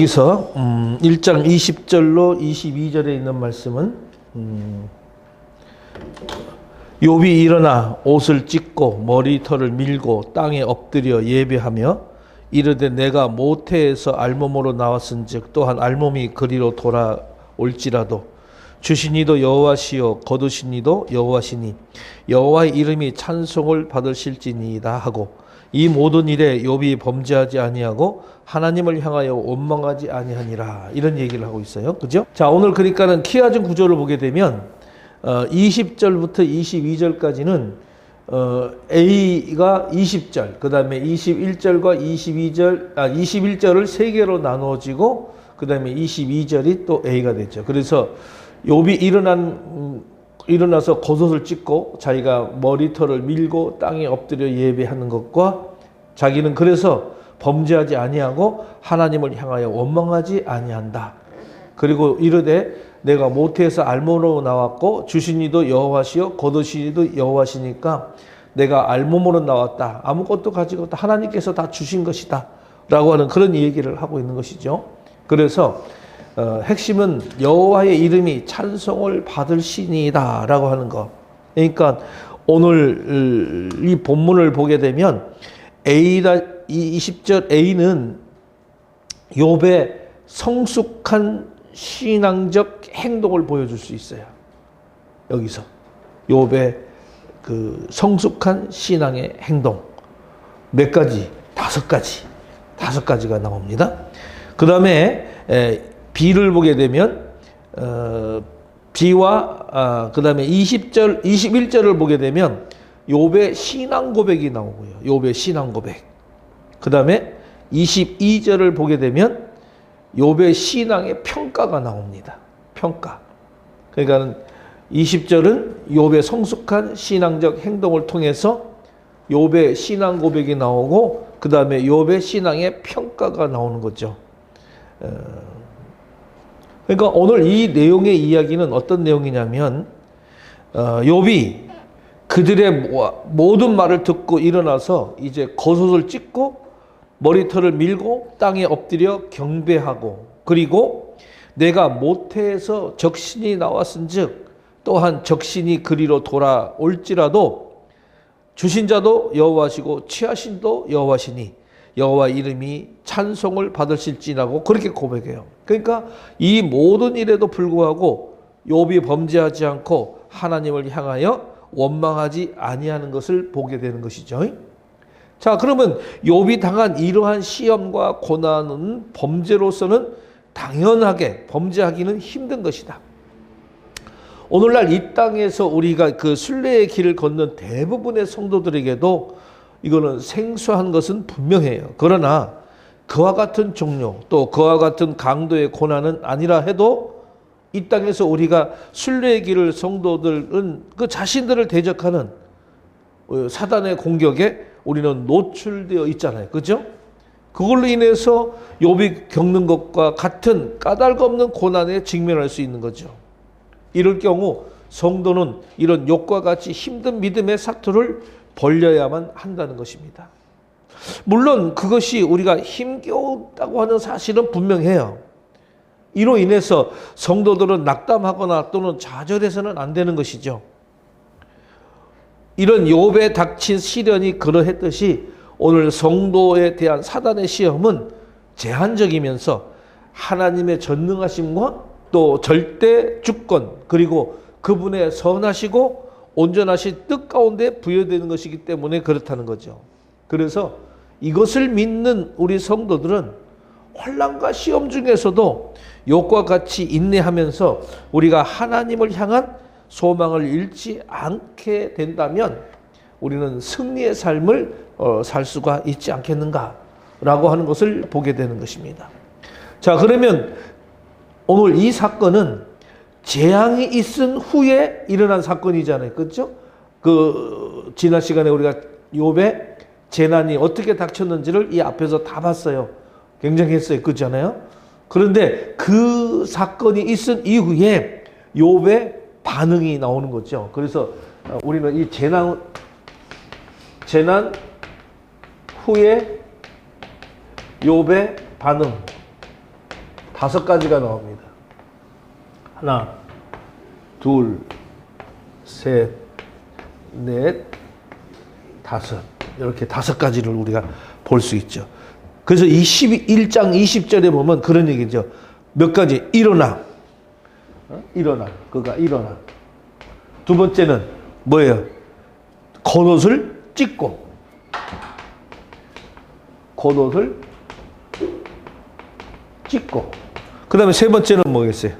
여기서 1장 20절로 22절에 있는 말씀은 욥이 일어나 옷을 찢고 머리털을 밀고 땅에 엎드려 예배하며 이르되 내가 모태에서 알몸으로 나왔은즉 또한 알몸이 그리로 돌아올지라도 주신 이도 여호와시요 거두신 이도 여호와시니 여호와의 이름이 찬송을 받으실지니이다 하고 이 모든 일에 욥이 범죄하지 아니하고 하나님을 향하여 원망하지 아니하니라, 이런 얘기를 하고 있어요. 그죠? 자, 오늘 그러니까는 키워진 구조를 보게 되면 20절부터 22절까지는 A가 20절, 그 다음에 21절과 21절을 세 개로 나누어지고 그 다음에 22절이 또 A가 됐죠. 그래서 욥이 일어나서 겉옷을 찢고 자기가 머리털을 밀고 땅에 엎드려 예배하는 것과 자기는 그래서 범죄하지 아니하고 하나님을 향하여 원망하지 아니한다. 그리고 이르되 내가 모태에서 알몸으로 나왔고 주신 이도 여호와시요 거두신 이도 여호와시니까 내가 알몸으로 나왔다. 아무것도 가지고 하나님께서 다 주신 것이다 라고 하는 그런 얘기를 하고 있는 것이죠. 그래서 핵심은 여호와의 이름이 찬송을 받으시니이다 라고 하는 것. 그러니까 오늘 이 본문을 보게 되면 A다, 20절 A는 욥의 성숙한 신앙적 행동을 보여줄 수 있어요. 여기서 욥의 그 성숙한 신앙의 행동 몇 가지? 다섯 가지가 나옵니다. 그 다음에 B를 보게 되면 B와 그 다음에 20절, 21절을 보게 되면 욥의 신앙 고백이 나오고요. 욥의 신앙 고백. 그 다음에 22절을 보게 되면 욥의 신앙의 평가가 나옵니다. 평가. 그러니까 20절은 욥의 성숙한 신앙적 행동을 통해서 욥의 신앙 고백이 나오고 그 다음에 욥의 신앙의 평가가 나오는 거죠. 그러니까 오늘 이 내용의 이야기는 어떤 내용이냐면 욥이 그들의 모든 말을 듣고 일어나서 이제 겉옷을 찢고 머리털을 밀고 땅에 엎드려 경배하고 그리고 내가 모태에서 적신이 나왔은즉 또한 적신이 그리로 돌아올지라도 주신 자도 여호와시고 취하신 도 여호와시니 여호와 이름이 찬송을 받으실지라고 그렇게 고백해요. 그러니까 이 모든 일에도 불구하고 욥이 범죄하지 않고 하나님을 향하여 원망하지 아니하는 것을 보게 되는 것이죠. 자, 그러면 욥이 당한 이러한 시험과 고난은 범죄로서는 당연하게 범죄하기는 힘든 것이다. 오늘날 이 땅에서 우리가 그 순례의 길을 걷는 대부분의 성도들에게도 이거는 생소한 것은 분명해요. 그러나 그와 같은 종류 또 그와 같은 강도의 고난은 아니라 해도 이 땅에서 우리가 순례의 길을 성도들은 그 자신들을 대적하는 사단의 공격에 우리는 노출되어 있잖아요. 그죠? 그걸로 인해서 욥이 겪는 것과 같은 까닭 없는 고난에 직면할 수 있는 거죠. 이럴 경우 성도는 이런 욥과 같이 힘든 믿음의 사투를 벌려야만 한다는 것입니다. 물론 그것이 우리가 힘겨웠다고 하는 사실은 분명해요. 이로 인해서 성도들은 낙담하거나 또는 좌절해서는 안 되는 것이죠. 이런 욥에 닥친 시련이 그러했듯이 오늘 성도에 대한 사단의 시험은 제한적이면서 하나님의 전능하심과 또 절대 주권 그리고 그분의 선하시고 온전하신 뜻 가운데 부여되는 것이기 때문에 그렇다는 거죠. 그래서 이것을 믿는 우리 성도들은 환난과 시험 중에서도 욥과 같이 인내하면서 우리가 하나님을 향한 소망을 잃지 않게 된다면 우리는 승리의 삶을 살 수가 있지 않겠는가라고 하는 것을 보게 되는 것입니다. 자, 그러면 오늘 이 사건은 재앙이 있은 후에 일어난 사건이잖아요. 그렇죠? 그 지난 시간에 우리가 욥의 재난이 어떻게 닥쳤는지를 이 앞에서 다 봤어요. 굉장했어요. 그렇잖아요? 그런데 그 사건이 있은 이후에 욥의 반응이 나오는 거죠. 그래서 우리는 이 재난 후에 욥의 반응, 5가지가 나옵니다. 하나, 둘, 셋, 넷, 다섯. 이렇게 5가지를 우리가 볼 수 있죠. 그래서 1장 20절에 보면 그런 얘기죠. 몇 가지? 일어나. 일어나. 그가 일어나. 두 번째는 뭐예요? 겉옷을 찢고. 겉옷을 찢고. 그 다음에 세 번째는 뭐겠어요?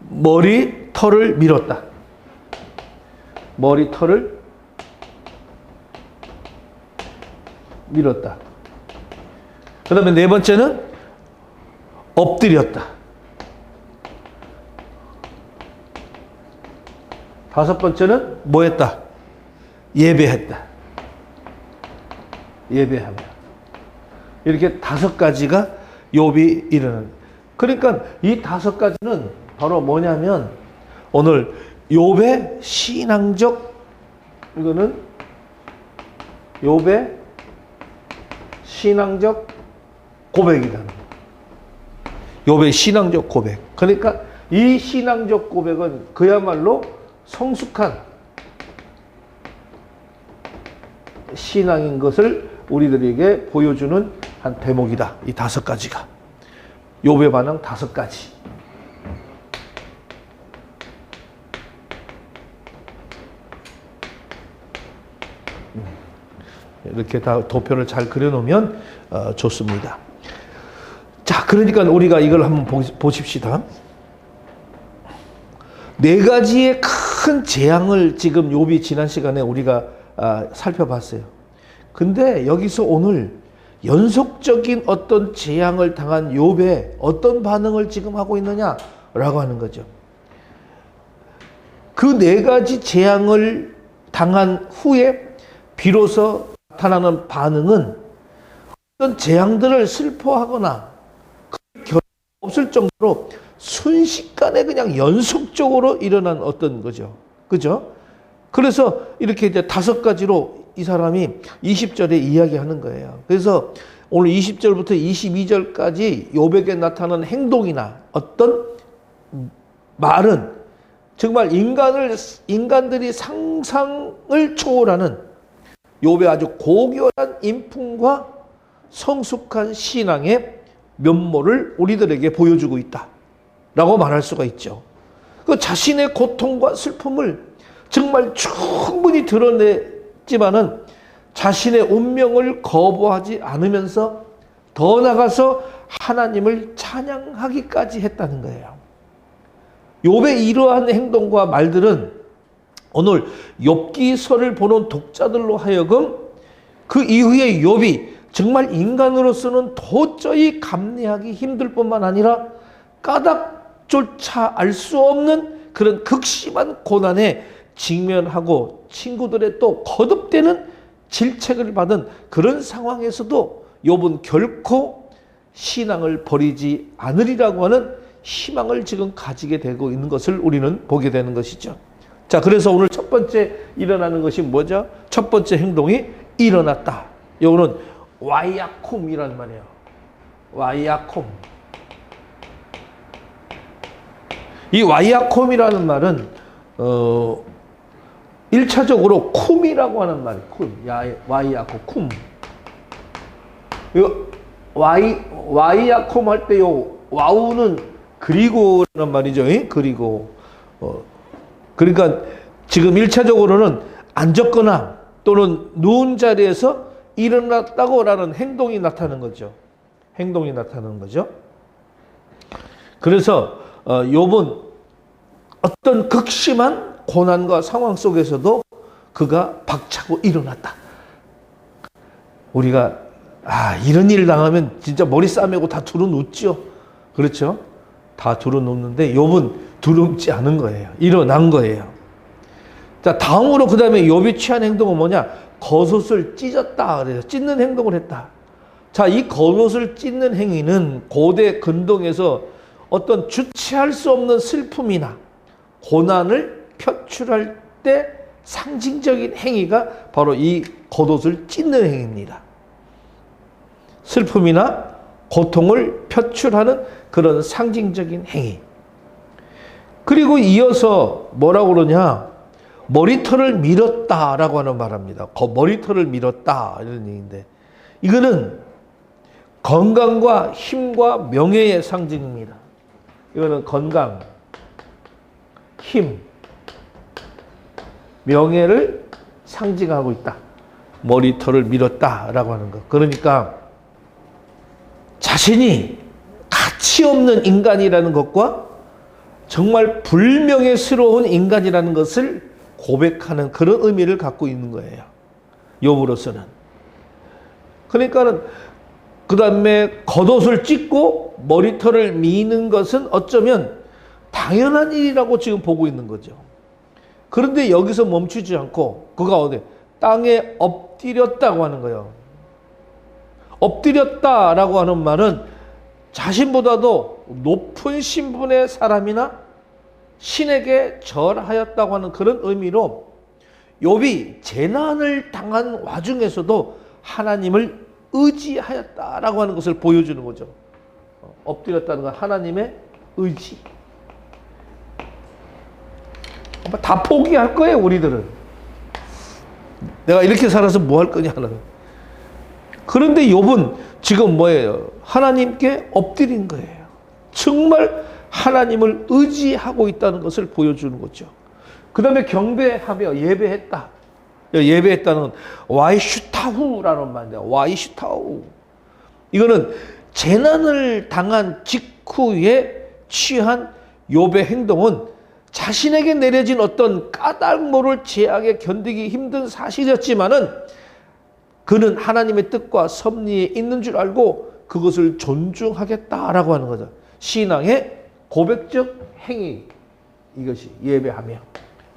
머리털을 밀었다. 머리털을 밀었다. 그 다음에 네 번째는 엎드렸다. 5번째는 뭐 했다? 예배했다. 예배하며. 이렇게 5가지가 욥이 일어나는. 그러니까 이 5가지는 바로 뭐냐면 오늘 욥의 신앙적, 이거는 욥의 신앙적 고백이다. 욥의 신앙적 고백. 그러니까 이 신앙적 고백은 그야말로 성숙한 신앙인 것을 우리들에게 보여주는 한 대목이다. 이 5가지가. 욥의 반응 5가지. 이렇게 다 도표를 잘 그려놓으면 좋습니다. 자, 그러니까 우리가 이걸 한번 보십시다. 4가지의 큰 재앙을 지금 욥이 지난 시간에 우리가 살펴봤어요. 근데 여기서 오늘 연속적인 어떤 재앙을 당한 욥의 어떤 반응을 지금 하고 있느냐라고 하는 거죠. 그 4가지 재앙을 당한 후에 비로소 나타나는 반응은 어떤 재앙들을 슬퍼하거나 결과 없을 정도로 순식간에 그냥 연속적으로 일어난 어떤 거죠. 그죠? 그래서 이렇게 이제 5가지로 이 사람이 20절에 이야기하는 거예요. 그래서 오늘 20절부터 22절까지 욥에게 나타나는 행동이나 어떤 말은 정말 인간들이 상상을 초월하는 욥의 아주 고결한 인품과 성숙한 신앙의 면모를 우리들에게 보여주고 있다라고 말할 수가 있죠. 그 자신의 고통과 슬픔을 정말 충분히 드러냈지만은 자신의 운명을 거부하지 않으면서 더 나아가서 하나님을 찬양하기까지 했다는 거예요. 욥의 이러한 행동과 말들은 오늘 욥기서를 보는 독자들로 하여금 그 이후에 욥이 정말 인간으로서는 도저히 감내하기 힘들 뿐만 아니라 까닭조차 알 수 없는 그런 극심한 고난에 직면하고 친구들의 또 거듭되는 질책을 받은 그런 상황에서도 욥은 결코 신앙을 버리지 않으리라고 하는 희망을 지금 가지게 되고 있는 것을 우리는 보게 되는 것이죠. 자, 그래서 오늘 첫 번째 일어나는 것이 뭐죠? 첫 번째 행동이 일어났다. 이거는 와이아콤이란 말이에요. 와이아콤. 이 와이아콤이라는 말은 1차적으로 쿰이라고 하는 말이에요. 쿰. 와이아콤, 쿰. 이거 와이아콤 할 때 요 와우는 그리고라는 말이죠. 그리고 그러니까 지금 1차적으로는 앉았거나 또는 누운 자리에서 일어났다고라는 행동이 나타나는 거죠. 행동이 나타나는 거죠. 그래서 욥은 어떤 극심한 고난과 상황 속에서도 그가 박차고 일어났다. 우리가 이런 일 당하면 진짜 머리 싸매고 다 두루눕죠. 그렇죠? 다 두루눕는데 욥은 두렵지 않은 거예요. 일어난 거예요. 자, 다음으로 그 다음에 욥이 취한 행동은 뭐냐? 겉옷을 찢었다. 그래서 찢는 행동을 했다. 자, 이 겉옷을 찢는 행위는 고대 근동에서 어떤 주체할 수 없는 슬픔이나 고난을 표출할 때 상징적인 행위가 바로 이 겉옷을 찢는 행위입니다. 슬픔이나 고통을 표출하는 그런 상징적인 행위. 그리고 이어서 뭐라고 그러냐? 머리털을 밀었다라고 하는 말합니다. 머리털을 밀었다 이런 얘기인데, 이거는 건강과 힘과 명예의 상징입니다. 이거는 건강, 힘, 명예를 상징하고 있다. 머리털을 밀었다라고 하는 것. 그러니까 자신이 가치 없는 인간이라는 것과 정말 불명예스러운 인간이라는 것을 고백하는 그런 의미를 갖고 있는 거예요. 욥으로서는. 그러니까는 그 다음에 겉옷을 찢고 머리털을 미는 것은 어쩌면 당연한 일이라고 지금 보고 있는 거죠. 그런데 여기서 멈추지 않고 그가 어디 땅에 엎드렸다고 하는 거예요. 엎드렸다라고 하는 말은 자신보다도 높은 신분의 사람이나 신에게 절하였다고 하는 그런 의미로 욥이 재난을 당한 와중에서도 하나님을 의지하였다라고 하는 것을 보여주는 거죠. 엎드렸다는 건 하나님의 의지. 다 포기할 거예요, 우리들은. 내가 이렇게 살아서 뭐 할 거냐 하는. 그런데 욥은 지금 뭐예요? 하나님께 엎드린 거예요. 정말 하나님을 의지하고 있다는 것을 보여주는 거죠. 그 다음에 경배하며 예배했다. 예배했다는 와이슈타후라는 말인데요. 와이슈타후. 이거는 재난을 당한 직후에 취한 욥의 행동은 자신에게 내려진 어떤 까닭 모를 재앙에 견디기 힘든 사실이었지만은 그는 하나님의 뜻과 섭리에 있는 줄 알고 그것을 존중하겠다라고 하는 거죠. 신앙의 고백적 행위, 이것이 예배하며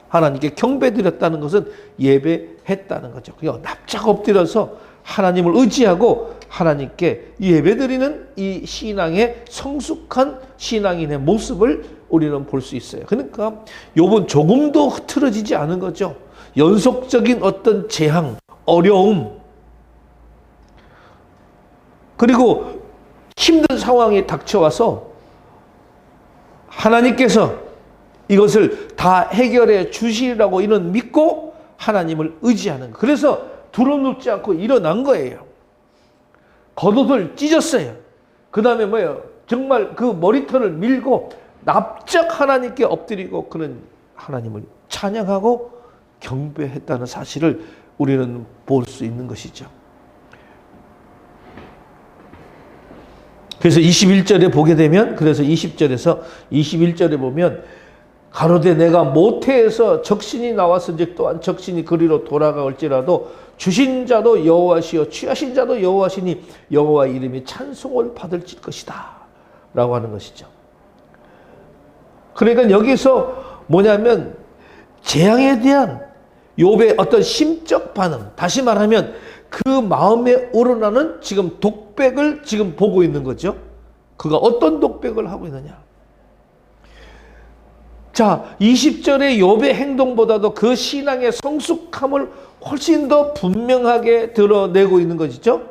하나님께 경배드렸다는 것은 예배했다는 거죠. 그냥 납작 엎드려서 하나님을 의지하고 하나님께 예배드리는 이 신앙의 성숙한 신앙인의 모습을 우리는 볼 수 있어요. 그러니까 욥은 조금도 흐트러지지 않은 거죠. 연속적인 어떤 재앙, 어려움, 그리고 힘든 상황이 닥쳐와서 하나님께서 이것을 다 해결해 주시리라고 이는 믿고 하나님을 의지하는 거예요. 그래서 두려움롭지 않고 일어난 거예요. 겉옷을 찢었어요. 그 다음에 뭐예요? 정말 그 머리털을 밀고 납작 하나님께 엎드리고 그는 하나님을 찬양하고 경배했다는 사실을 우리는 볼 수 있는 것이죠. 그래서 21절에 보게 되면, 그래서 20절에서 21절에 보면 가로되 내가 모태에서 적신이 나왔은즉 또한 적신이 그리로 돌아갈지라도 주신 자도 여호와시요 취하신 자도 여호와시니 여호와 이름이 찬송을 받을 것이다 라고 하는 것이죠. 그러니까 여기서 뭐냐면 재앙에 대한 욥의 어떤 심적 반응, 다시 말하면 그 마음에 우러나는 지금 독백을 지금 보고 있는 거죠. 그가 어떤 독백을 하고 있느냐. 자, 20절의 욥의 행동보다도 그 신앙의 성숙함을 훨씬 더 분명하게 드러내고 있는 것이죠.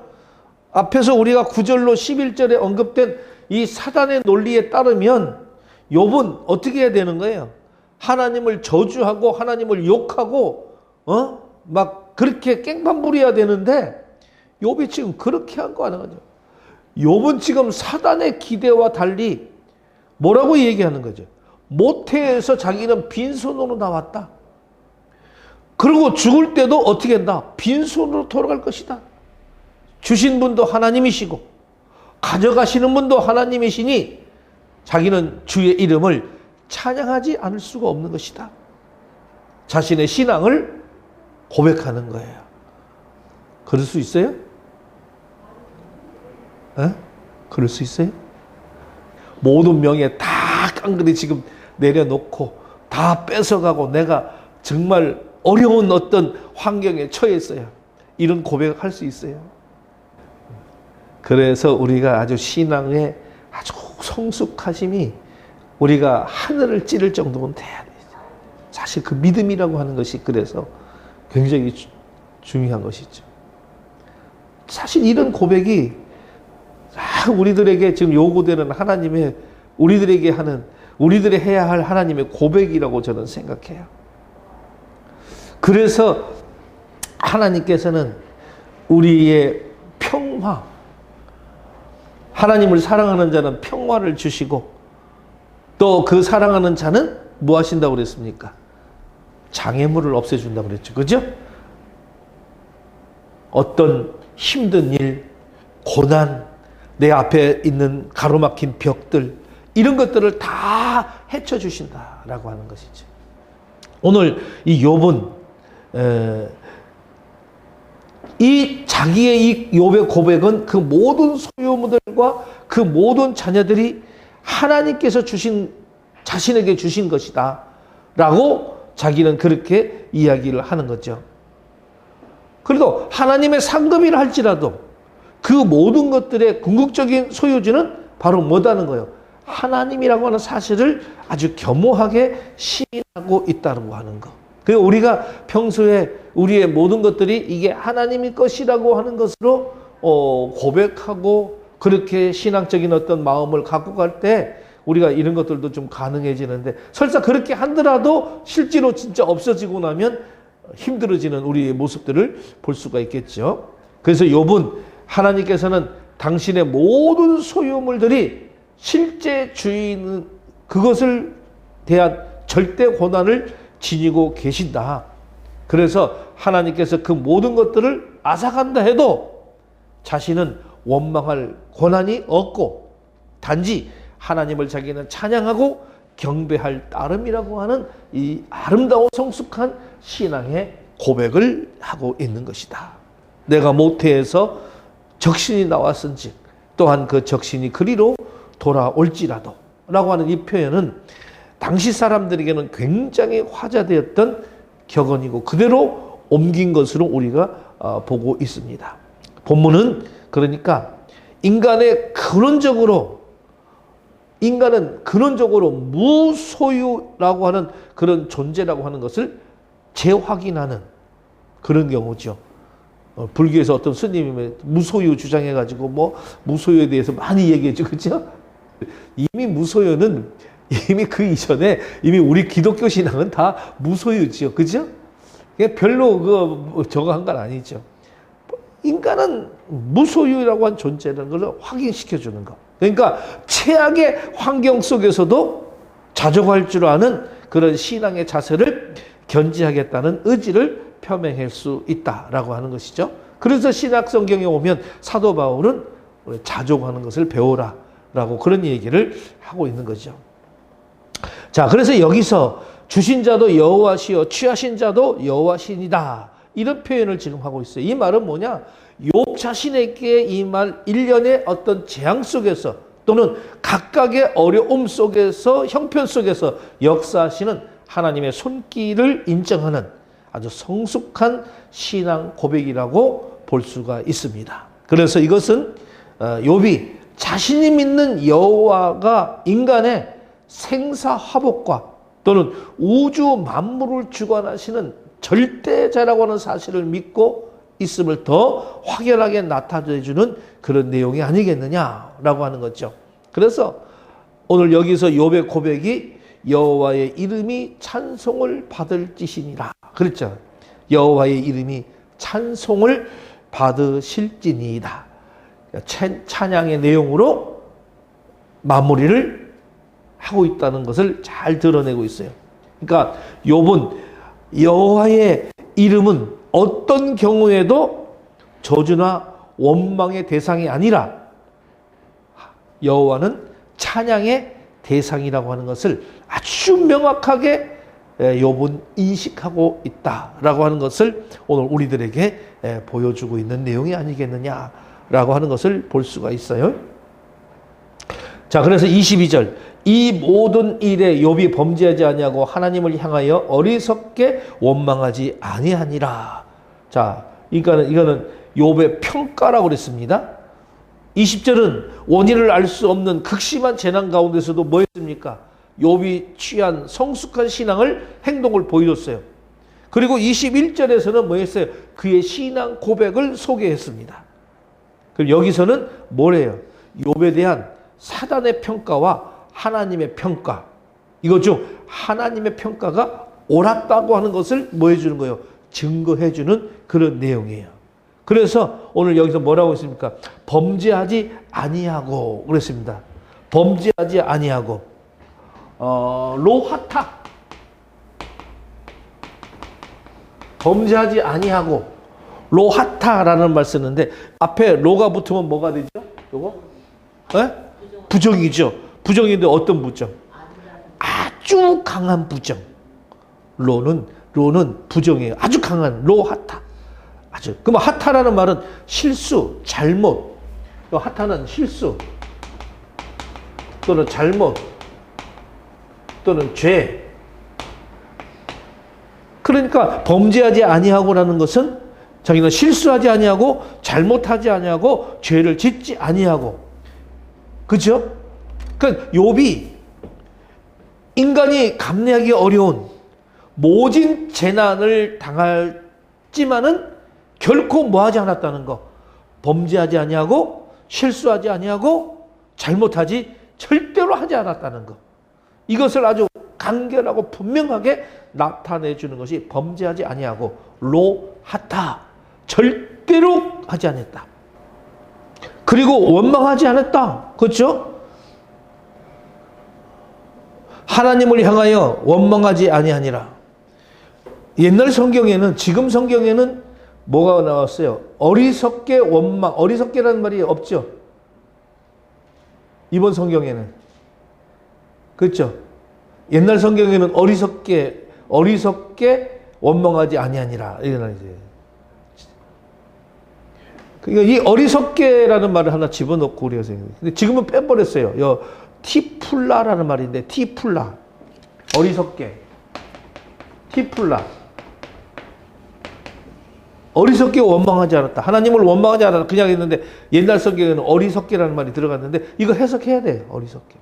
앞에서 우리가 9절로 11절에 언급된 이 사단의 논리에 따르면 욥은 어떻게 해야 되는 거예요? 하나님을 저주하고 하나님을 욕하고 막 그렇게 깽판 부려야 되는데 욥이 지금 그렇게 한 거 하는 거죠. 욥은 지금 사단의 기대와 달리 뭐라고 얘기하는 거죠? 모태에서 자기는 빈손으로 나왔다. 그리고 죽을 때도 어떻게 한다? 빈손으로 돌아갈 것이다. 주신 분도 하나님이시고 가져가시는 분도 하나님이시니 자기는 주의 이름을 찬양하지 않을 수가 없는 것이다. 자신의 신앙을 고백하는 거예요. 그럴 수 있어요? 그럴 수 있어요? 모든 명예 다 깡그리 지금 내려놓고 다 뺏어가고 내가 정말 어려운 어떤 환경에 처했어요. 이런 고백을 할 수 있어요. 그래서 우리가 아주 신앙의 아주 성숙하심이 우리가 하늘을 찌를 정도면 돼야 돼요. 사실 그 믿음이라고 하는 것이 그래서 굉장히 중요한 것이죠. 사실 이런 고백이 우리들에게 지금 요구되는 하나님의 우리들에게 하는 우리들이 해야 할 하나님의 고백이라고 저는 생각해요. 그래서 하나님께서는 우리의 평화, 하나님을 사랑하는 자는 평화를 주시고 또 그 사랑하는 자는 뭐 하신다고 그랬습니까? 장애물을 없애준다고 그랬죠. 그죠? 어떤 힘든 일, 고난, 내 앞에 있는 가로막힌 벽들 이런 것들을 다 헤쳐주신다라고 하는 것이죠. 오늘 이 욥은 이 자기의 이 욥의 고백은 그 모든 소유물들과 그 모든 자녀들이 하나님께서 주신 자신에게 주신 것이다 라고 자기는 그렇게 이야기를 하는 거죠. 그래도 하나님의 상급이라 할지라도 그 모든 것들의 궁극적인 소유주는 바로 뭐다는 거예요? 하나님이라고 하는 사실을 아주 겸허하게 시인하고 있다고 하는 거. 그리고 우리가 평소에 우리의 모든 것들이 이게 하나님의 것이라고 하는 것으로 고백하고 그렇게 신앙적인 어떤 마음을 갖고 갈 때 우리가 이런 것들도 좀 가능해지는데 설사 그렇게 하더라도 실제로 진짜 없어지고 나면 힘들어지는 우리의 모습들을 볼 수가 있겠죠. 그래서 욥은 하나님께서는 당신의 모든 소유물들이 실제 주인은 그것을 대한 절대 권한을 지니고 계신다. 그래서 하나님께서 그 모든 것들을 앗아간다 해도 자신은 원망할 권한이 없고 단지 하나님을 자기는 찬양하고 경배할 따름이라고 하는 이 아름다운 성숙한 신앙의 고백을 하고 있는 것이다. 내가 모태에서 적신이 나왔은즉 또한 그 적신이 그리로 돌아올지라도 라고 하는 이 표현은 당시 사람들에게는 굉장히 화제되었던 격언이고 그대로 옮긴 것으로 우리가 보고 있습니다. 본문은 그러니까 인간은 근원적으로 무소유라고 하는 그런 존재라고 하는 것을 재확인하는 그런 경우죠. 불교에서 어떤 스님이 무소유 주장해가지고 뭐 무소유에 대해서 많이 얘기했죠. 그렇죠? 이미 무소유는 이미 그 이전에 이미 우리 기독교 신앙은 다 무소유지요. 그죠? 별로 저거 한 건 아니죠. 인간은 무소유라고 한 존재라는 걸 확인시켜 주는 거. 그러니까 최악의 환경 속에서도 자족할 줄 아는 그런 신앙의 자세를 견지하겠다는 의지를 표명할 수 있다라고 하는 것이죠. 그래서 신약 성경에 오면 사도 바울은 자족하는 것을 배우라라고 그런 얘기를 하고 있는 거죠. 자, 그래서 여기서 주신 자도 여호와시요 취하신 자도 여호와시니다 이런 표현을 지금 하고 있어요. 이 말은 뭐냐? 욥 자신에게 이 말 일련의 어떤 재앙 속에서 또는 각각의 어려움 속에서 형편 속에서 역사하시는 하나님의 손길을 인정하는 아주 성숙한 신앙 고백이라고 볼 수가 있습니다. 그래서 이것은 욥이 자신이 믿는 여호와가 인간의 생사화복과 또는 우주 만물을 주관하시는 절대자라고 하는 사실을 믿고 있음을 더 확연하게 나타내주는 그런 내용이 아니겠느냐라고 하는 거죠. 그래서 오늘 여기서 욥의 고백이 여호와의 이름이 찬송을 받을 지시니라 그랬죠. 여호와의 이름이 찬송을 받으실지니이다. 찬양의 내용으로 마무리를 하고 있다는 것을 잘 드러내고 있어요. 그러니까 욥은 여호와의 이름은 어떤 경우에도 저주나 원망의 대상이 아니라 여호와는 찬양의 대상이라고 하는 것을 아주 명확하게 욥은 인식하고 있다라고 하는 것을 오늘 우리들에게 보여주고 있는 내용이 아니겠느냐라고 하는 것을 볼 수가 있어요. 자, 그래서 22절 이 모든 일에 욥이 범죄하지 아니하고 하나님을 향하여 어리석게 원망하지 아니하니라. 자, 이거는 욥의 평가라고 그랬습니다. 20절은 원인을 알 수 없는 극심한 재난 가운데서도 뭐 했습니까? 욥이 취한 성숙한 신앙을 행동을 보여줬어요. 그리고 21절에서는 뭐 했어요? 그의 신앙 고백을 소개했습니다. 그럼 여기서는 뭐래요? 욥에 대한 사단의 평가와 하나님의 평가, 이것 중 하나님의 평가가 옳았다고 하는 것을 뭐 해주는 거예요? 증거해주는 그런 내용이에요. 그래서 오늘 여기서 뭐라고 했습니까? 범죄하지 아니하고 그랬습니다. 범죄하지 아니하고 로하타, 범죄하지 아니하고 로하타라는 말 쓰는데 앞에 로가 붙으면 뭐가 되죠? 요거? 에? 부정이죠. 부정인데 어떤 부정? 아주 강한 부정. 로는 부정이에요. 아주 강한 로하타. 아주. 그럼 하타라는 말은 실수, 잘못. 하타는 실수 또는 잘못 또는 죄. 그러니까 범죄하지 아니하고라는 것은 자기는 실수하지 아니하고 잘못하지 아니하고 죄를 짓지 아니하고, 그렇죠? 그러니까 욥이 인간이 감내하기 어려운 모진 재난을 당했지만은 결코 뭐하지 않았다는 거. 범죄하지 아니하고 실수하지 아니하고 잘못하지 절대로 하지 않았다는 거. 이것을 아주 간결하고 분명하게 나타내 주는 것이 범죄하지 아니하고 로하타, 절대로 하지 않았다. 그리고 원망하지 않았다. 그렇죠? 하나님을 향하여 원망하지 아니하니라. 옛날 성경에는, 지금 성경에는 뭐가 나왔어요? 어리석게 원망, 어리석게라는 말이 없죠. 이번 성경에는. 그렇죠? 옛날 성경에는 어리석게 원망하지 아니하니라. 이런 이제. 그러니까 이 어리석게라는 말을 하나 집어넣고 우리가 생각해요. 근데 지금은 빼버렸어요. 티플라라는 말인데, 티플라. 어리석게. 티플라. 어리석게 원망하지 않았다. 하나님을 원망하지 않았다. 그냥 했는데 옛날 성경에는 어리석게라는 말이 들어갔는데 이거 해석해야 돼요. 어리석게.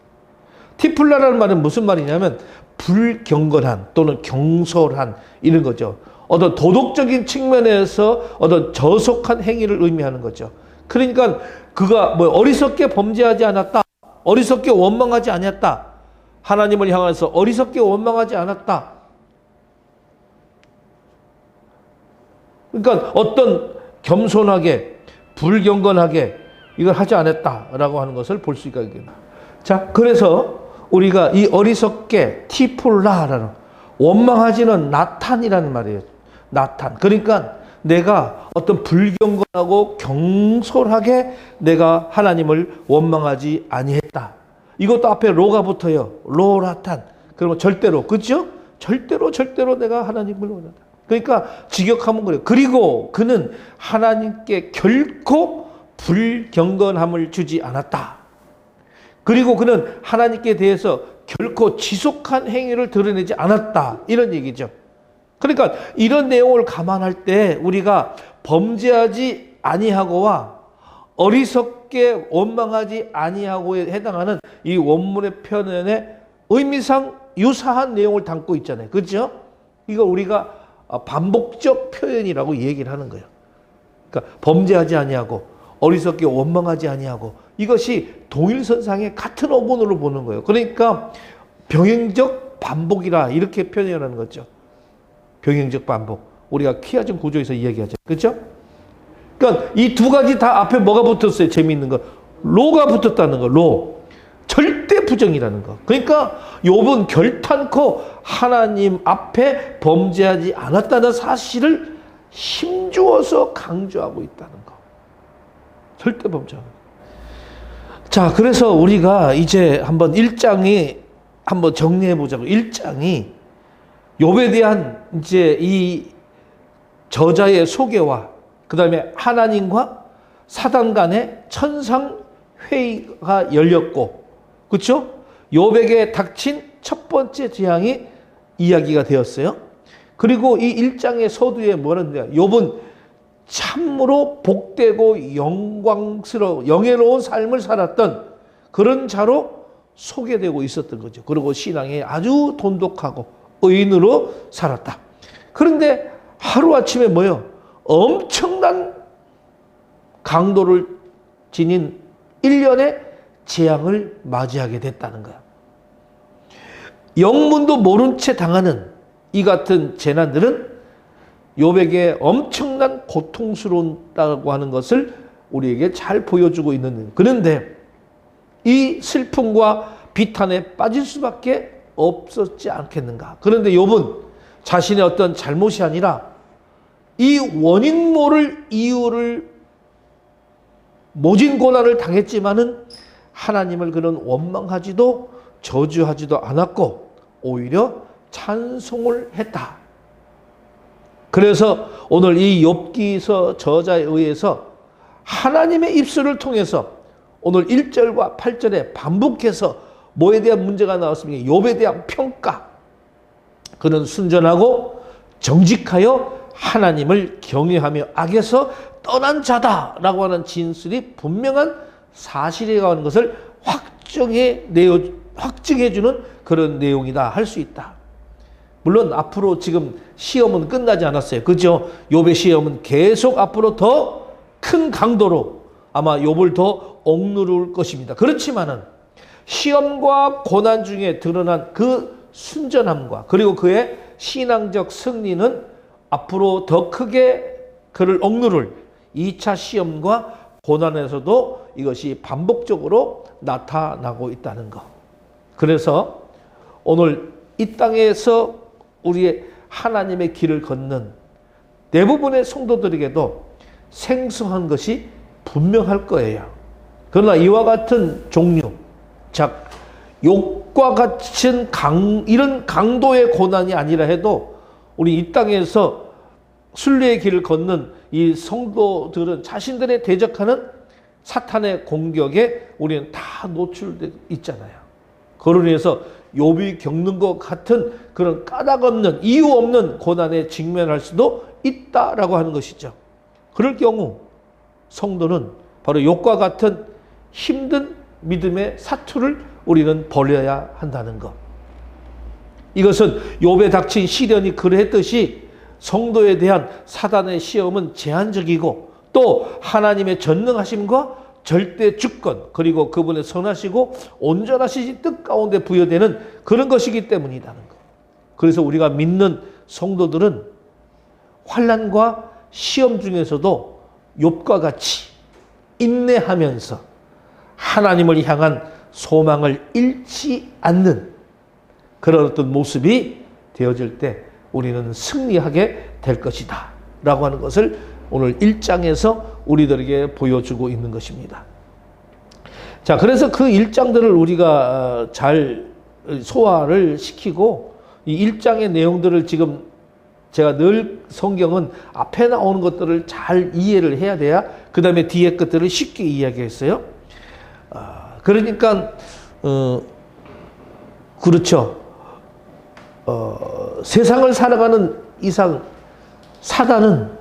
티플라라는 말은 무슨 말이냐면 불경건한 또는 경솔한 이런 거죠. 어떤 도덕적인 측면에서 어떤 저속한 행위를 의미하는 거죠. 그러니까 그가 뭐 어리석게 범죄하지 않았다. 어리석게 원망하지 않았다. 하나님을 향해서 어리석게 원망하지 않았다. 그러니까 어떤 겸손하게 불경건하게 이걸 하지 않았다라고 하는 것을 볼 수 있겠습니다. 자, 그래서 우리가 이 어리석게 티폴라라는 원망하지는 나탄이라는 말이에요. 나탄. 그러니까 내가 어떤 불경건하고 경솔하게 내가 하나님을 원망하지 아니했다. 이것도 앞에 로가 붙어요. 로라탄. 그러면 절대로, 그렇죠? 절대로 내가 하나님을 원한다. 그러니까 직역하면 그래요. 그리고 그는 하나님께 결코 불경건함을 주지 않았다. 그리고 그는 하나님께 대해서 결코 지속한 행위를 드러내지 않았다. 이런 얘기죠. 그러니까 이런 내용을 감안할 때 우리가 범죄하지 아니하고와 어리석게 원망하지 아니하고에 해당하는 이 원문의 표현의 의미상 유사한 내용을 담고 있잖아요. 그렇죠? 이거 우리가 반복적 표현이라고 얘기를 하는 거예요. 그러니까 범죄하지 아니하고 어리석게 원망하지 아니하고 이것이 동일선상의 같은 어근으로 보는 거예요. 그러니까 병행적 반복이라 이렇게 표현하는 거죠. 병행적 반복. 우리가 키아즘 구조에서 이야기하죠. 그렇죠? 그러니까 이 두 가지 다 앞에 뭐가 붙었어요? 재미있는 거. 로가 붙었다는 거. 로. 절대 부정이라는 거. 그러니까 욥은 결탄코 하나님 앞에 범죄하지 않았다는 사실을 힘주어서 강조하고 있다는 거. 절대 범죄하는 거. 자, 그래서 우리가 이제 한번 1장이 한번 정리해 보자고. 1장이 욥에 대한 이제 이 저자의 소개와 그다음에 하나님과 사단 간의 천상 회의가 열렸고, 그렇죠? 욥에게 닥친 첫 번째 재앙이 이야기가 되었어요. 그리고 이 1장의 서두에 뭐라는데요? 욥은 참으로 복되고 영예로운 삶을 살았던 그런 자로 소개되고 있었던 거죠. 그리고 신앙에 아주 돈독하고 의인으로 살았다. 그런데 하루아침에 뭐요? 엄청난 강도를 지닌 1년의 재앙을 맞이하게 됐다는 거야. 영문도 모른 채 당하는 이 같은 재난들은 욥에게 엄청난 고통스러웠다고 하는 것을 우리에게 잘 보여주고 있는. 그런데 이 슬픔과 비탄에 빠질 수밖에 없었지 않겠는가. 그런데 욥은 자신의 어떤 잘못이 아니라 이 원인 모를 이유를 모진 고난을 당했지만은 하나님을 그는 원망하지도 저주하지도 않았고 오히려 찬송을 했다. 그래서 오늘 이 욥기서 저자에 의해서 하나님의 입술을 통해서 오늘 1절과 8절에 반복해서 뭐에 대한 문제가 나왔습니까? 욥에 대한 평가. 그는 순전하고 정직하여 하나님을 경외하며 악에서 떠난 자다라고 하는 진술이 분명한 사실이라고 하는 것을 확증해 주는 그런 내용이다 할 수 있다. 물론 앞으로 지금 시험은 끝나지 않았어요. 그죠? 욥의 시험은 계속 앞으로 더 큰 강도로 아마 욥을 더 억누를 것입니다. 그렇지만은 시험과 고난 중에 드러난 그 순전함과 그리고 그의 신앙적 승리는 앞으로 더 크게 그를 억누를 2차 시험과 고난에서도 이것이 반복적으로 나타나고 있다는 것. 그래서 오늘 이 땅에서 우리의 하나님의 길을 걷는 대부분의 성도들에게도 생소한 것이 분명할 거예요. 그러나 이와 같은 종류, 즉 욕과 같은 이런 강도의 고난이 아니라 해도 우리 이 땅에서 순례의 길을 걷는 이 성도들은 자신들의 대적하는 사탄의 공격에 우리는 다 노출되어 있잖아요. 그러로 인해서 욥이 겪는 것 같은 그런 까닭 없는 이유 없는 고난에 직면할 수도 있다라고 하는 것이죠. 그럴 경우 성도는 바로 욥과 같은 힘든 믿음의 사투를 우리는 벌여야 한다는 것. 이것은 욥에 닥친 시련이 그러했듯이 성도에 대한 사단의 시험은 제한적이고 또 하나님의 전능하심과 절대 주권 그리고 그분의 선하시고 온전하신 뜻 가운데 부여되는 그런 것이기 때문이라는 것. 그래서 우리가 믿는 성도들은 환난과 시험 중에서도 욥과 같이 인내하면서 하나님을 향한 소망을 잃지 않는 그런 어떤 모습이 되어질 때 우리는 승리하게 될 것이다 라고 하는 것을 오늘 1장에서 우리들에게 보여주고 있는 것입니다. 자, 그래서 그 1장들을 우리가 잘 소화를 시키고 이 1장의 내용들을 지금 제가 늘 성경은 앞에 나오는 것들을 잘 이해를 해야 돼야 그 다음에 뒤에 것들을 쉽게 이야기했어요. 그러니까 그렇죠. 세상을 살아가는 이상 사단은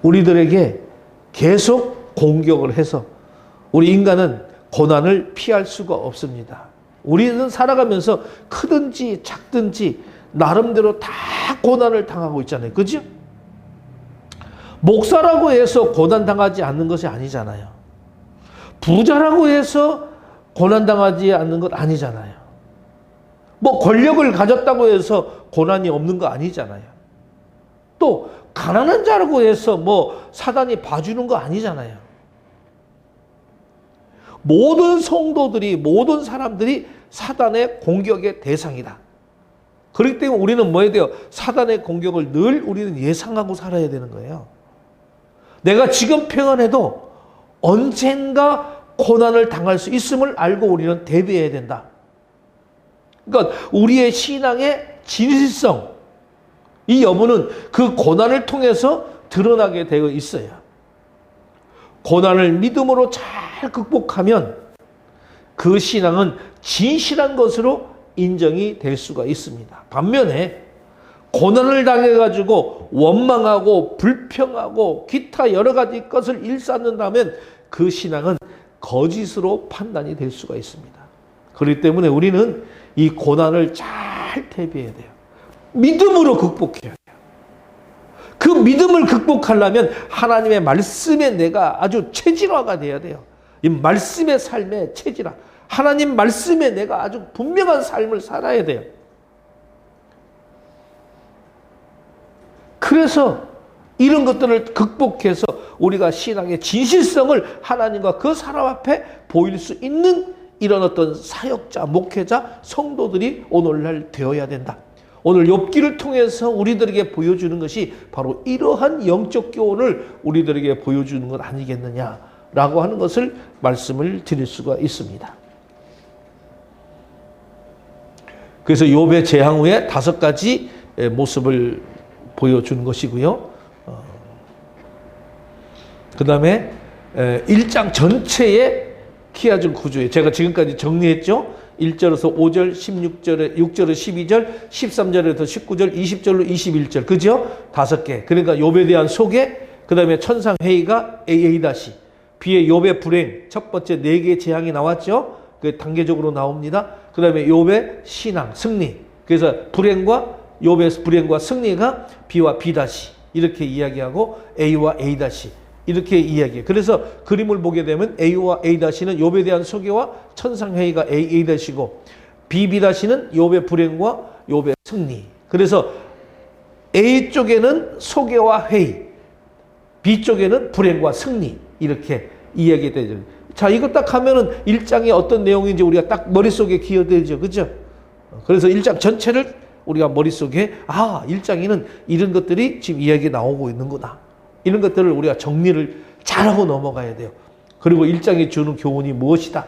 우리들에게 계속 공격을 해서 우리 인간은 고난을 피할 수가 없습니다. 우리는 살아가면서 크든지 작든지 나름대로 다 고난을 당하고 있잖아요. 그죠? 목사라고 해서 고난당하지 않는 것이 아니잖아요. 부자라고 해서 고난당하지 않는 것 아니잖아요. 뭐 권력을 가졌다고 해서 고난이 없는 거 아니잖아요. 또 가난한 자라고 해서 뭐 사단이 봐주는 거 아니잖아요. 모든 성도들이 모든 사람들이 사단의 공격의 대상이다. 그렇기 때문에 우리는 뭐에 대해 사단의 공격을 늘 우리는 예상하고 살아야 되는 거예요. 내가 지금 평안해도 언젠가 고난을 당할 수 있음을 알고 우리는 대비해야 된다. 그러니까 우리의 신앙의 진실성, 이 여부는 그 고난을 통해서 드러나게 되어 있어요. 고난을 믿음으로 잘 극복하면 그 신앙은 진실한 것으로 인정이 될 수가 있습니다. 반면에 고난을 당해가지고 원망하고 불평하고 기타 여러 가지 것을 일삼는다면 그 신앙은 거짓으로 판단이 될 수가 있습니다. 그렇기 때문에 우리는 이 고난을 잘 대비해야 돼요. 믿음으로 극복해야 돼요. 그 믿음을 극복하려면 하나님의 말씀에 내가 아주 체질화가 돼야 돼요. 이 말씀의 삶의 체질화. 하나님 말씀에 내가 아주 분명한 삶을 살아야 돼요. 그래서 이런 것들을 극복해서 우리가 신앙의 진실성을 하나님과 그 사람 앞에 보일 수 있는 이런 어떤 사역자, 목회자, 성도들이 오늘날 되어야 된다. 오늘 욥기를 통해서 우리들에게 보여주는 것이 바로 이러한 영적 교훈을 우리들에게 보여주는 것 아니겠느냐라고 하는 것을 말씀을 드릴 수가 있습니다. 그래서 욥의 재앙 후에 5가지 모습을 보여주는 것이고요. 그 다음에 1장 전체의 키아준 구조에 제가 지금까지 정리했죠. 1절에서 5절, 16절에 6절에 12절, 13절에서 19절, 20절로 21절. 그죠? 5개. 그러니까 욥에 대한 소개, 그 다음에 천상 회의가 A-, B의 욥의 불행, 첫 번째 4개의 재앙이 나왔죠. 그 단계적으로 나옵니다. 그 다음에 욥의 신앙, 승리. 그래서 불행과 욥의 불행과 승리가 B와 B- 이렇게 이야기하고 A와 A- 이렇게 이야기해요. 그래서 그림을 보게 되면 A와 A-는 욥에 대한 소개와 천상회의가 A-고 B-는 욥의 불행과 욥의 승리. 그래서 A 쪽에는 소개와 회의, B 쪽에는 불행과 승리 이렇게 이야기되죠. 자, 이거 딱 하면은 1장이 어떤 내용인지 우리가 딱 머릿속에 기억되죠. 그죠? 그래서 1장 전체를 우리가 머릿속에 1장에는 이런 것들이 지금 이야기 나오고 있는구나. 이런 것들을 우리가 정리를 잘하고 넘어가야 돼요. 그리고 1장이 주는 교훈이 무엇이다.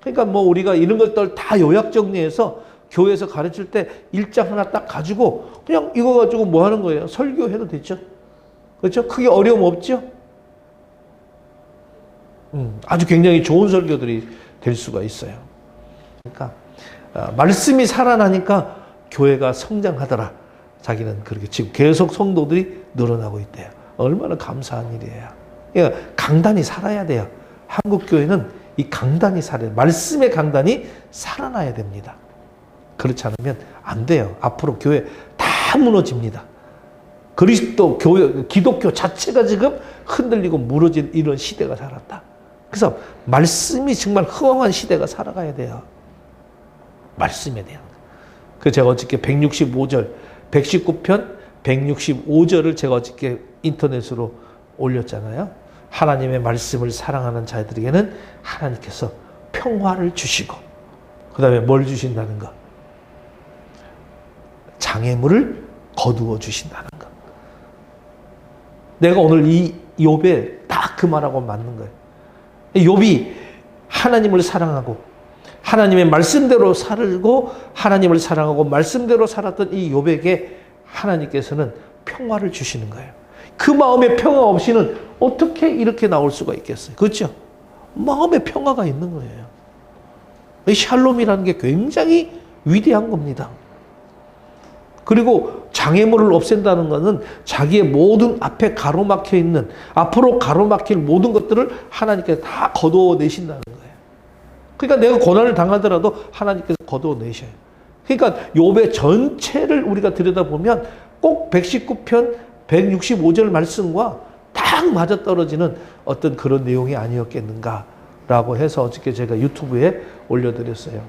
그러니까 뭐 우리가 이런 것들 다 요약 정리해서 교회에서 가르칠 때 1장 하나 딱 가지고 그냥 이거 가지고 뭐 하는 거예요? 설교해도 되죠. 그렇죠? 크게 어려움 없죠? 아주 굉장히 좋은 설교들이 될 수가 있어요. 그러니까 말씀이 살아나니까 교회가 성장하더라. 자기는 그렇게 지금 계속 성도들이 늘어나고 있대요. 얼마나 감사한 일이에요. 그러니까 강단이 살아야 돼요. 한국 교회는 이 강단이 살아야 돼요. 말씀의 강단이 살아나야 됩니다. 그렇지 않으면 안 돼요. 앞으로 교회 다 무너집니다. 그리스도 교회, 기독교 자체가 지금 흔들리고 무너진 이런 시대가 살았다. 그래서 말씀이 정말 흥황한 시대가 살아가야 돼요. 말씀에 대한. 그래서 제가 어저께 165절, 119편 165절을 제가 어저께 인터넷으로 올렸잖아요. 하나님의 말씀을 사랑하는 자들에게는 하나님께서 평화를 주시고 그 다음에 뭘 주신다는 것? 장애물을 거두어 주신다는 것. 내가 오늘 이 욥에 딱 그 말하고 맞는 거예요. 욥이 하나님을 사랑하고 하나님의 말씀대로 살고 하나님을 사랑하고 말씀대로 살았던 이 욥에게 하나님께서는 평화를 주시는 거예요. 그 마음의 평화 없이는 어떻게 이렇게 나올 수가 있겠어요? 그렇죠? 마음의 평화가 있는 거예요. 이 샬롬이라는 게 굉장히 위대한 겁니다. 그리고 장애물을 없앤다는 것은 자기의 모든 앞에 가로막혀 있는 앞으로 가로막힐 모든 것들을 하나님께서 다 거두어내신다는 거예요. 그러니까 내가 고난을 당하더라도 하나님께서 거두어내셔요. 그러니까 욥의 전체를 우리가 들여다보면 꼭 119편 165절 말씀과 딱 맞아떨어지는 어떤 그런 내용이 아니었겠는가라고 해서 어저께 제가 유튜브에 올려드렸어요.